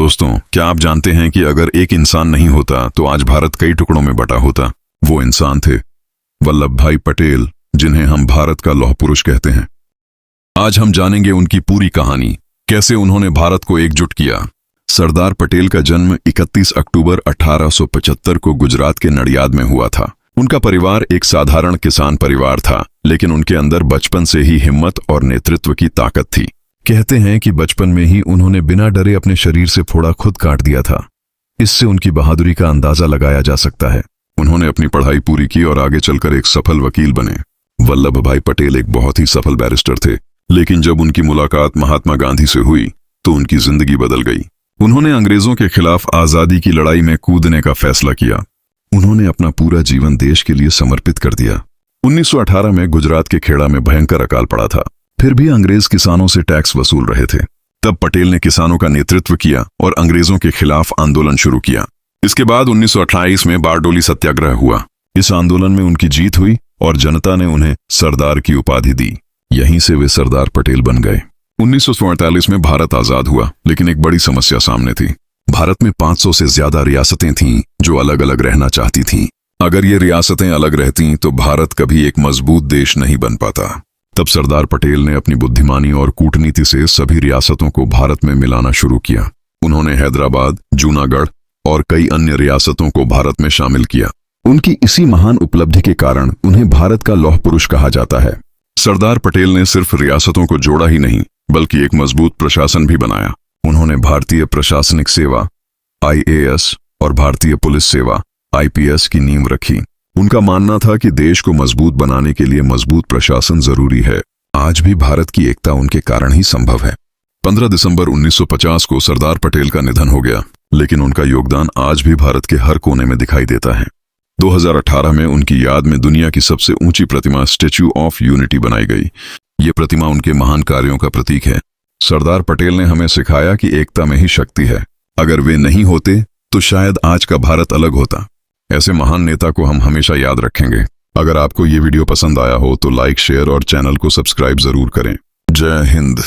दोस्तों, क्या आप जानते हैं कि अगर एक इंसान नहीं होता तो आज भारत कई टुकड़ों में बटा होता। वो इंसान थे वल्लभ भाई पटेल, जिन्हें हम भारत का लौह पुरुष कहते हैं। आज हम जानेंगे उनकी पूरी कहानी, कैसे उन्होंने भारत को एकजुट किया। सरदार पटेल का जन्म 31 अक्टूबर 1875 को गुजरात के नडियाद में हुआ था। उनका परिवार एक साधारण किसान परिवार था, लेकिन उनके अंदर बचपन से ही हिम्मत और नेतृत्व की ताकत थी। कहते हैं कि बचपन में ही उन्होंने बिना डरे अपने शरीर से फोड़ा खुद काट दिया था। इससे उनकी बहादुरी का अंदाजा लगाया जा सकता है। उन्होंने अपनी पढ़ाई पूरी की और आगे चलकर एक सफल वकील बने। वल्लभ भाई पटेल एक बहुत ही सफल बैरिस्टर थे, लेकिन जब उनकी मुलाकात महात्मा गांधी से हुई तो उनकी जिंदगी बदल गई। उन्होंने अंग्रेजों के खिलाफ आजादी की लड़ाई में कूदने का फैसला किया। उन्होंने अपना पूरा जीवन देश के लिए समर्पित कर दिया। 1918 में गुजरात के खेड़ा में भयंकर अकाल पड़ा था। फिर भी अंग्रेज किसानों से टैक्स वसूल रहे थे। तब पटेल ने किसानों का नेतृत्व किया और अंग्रेजों के खिलाफ आंदोलन शुरू किया। इसके बाद 1928 में बारडोली सत्याग्रह हुआ। इस आंदोलन में उनकी जीत हुई और जनता ने उन्हें सरदार की उपाधि दी। यहीं से वे सरदार पटेल बन गए। 1947 में भारत आजाद हुआ, लेकिन एक बड़ी समस्या सामने थी। भारत में 500 से ज्यादा रियासतें थीं जो अलग अलग रहना चाहती थीं। अगर ये रियासतें अलग रहतीं तो भारत कभी एक मजबूत देश नहीं बन पाता। तब सरदार पटेल ने अपनी बुद्धिमानी और कूटनीति से सभी रियासतों को भारत में मिलाना शुरू किया। उन्होंने हैदराबाद, जूनागढ़ और कई अन्य रियासतों को भारत में शामिल किया। उनकी इसी महान उपलब्धि के कारण उन्हें भारत का लौह पुरुष कहा जाता है। सरदार पटेल ने सिर्फ रियासतों को जोड़ा ही नहीं, बल्कि एक मजबूत प्रशासन भी बनाया। उन्होंने भारतीय प्रशासनिक सेवा IAS और भारतीय पुलिस सेवा IPS की नींव रखी। उनका मानना था कि देश को मजबूत बनाने के लिए मजबूत प्रशासन जरूरी है। आज भी भारत की एकता उनके कारण ही संभव है। 15 दिसंबर 1950 को सरदार पटेल का निधन हो गया, लेकिन उनका योगदान आज भी भारत के हर कोने में दिखाई देता है। 2018 में उनकी याद में दुनिया की सबसे ऊंची प्रतिमा स्टैच्यू ऑफ यूनिटी बनाई गई। ये प्रतिमा उनके महान कार्यों का प्रतीक है। सरदार पटेल ने हमें सिखाया कि एकता में ही शक्ति है। अगर वे नहीं होते तो शायद आज का भारत अलग होता। ऐसे महान नेता को हम हमेशा याद रखेंगे। अगर आपको ये वीडियो पसंद आया हो तो लाइक, शेयर और चैनल को सब्सक्राइब जरूर करें। जय हिंद।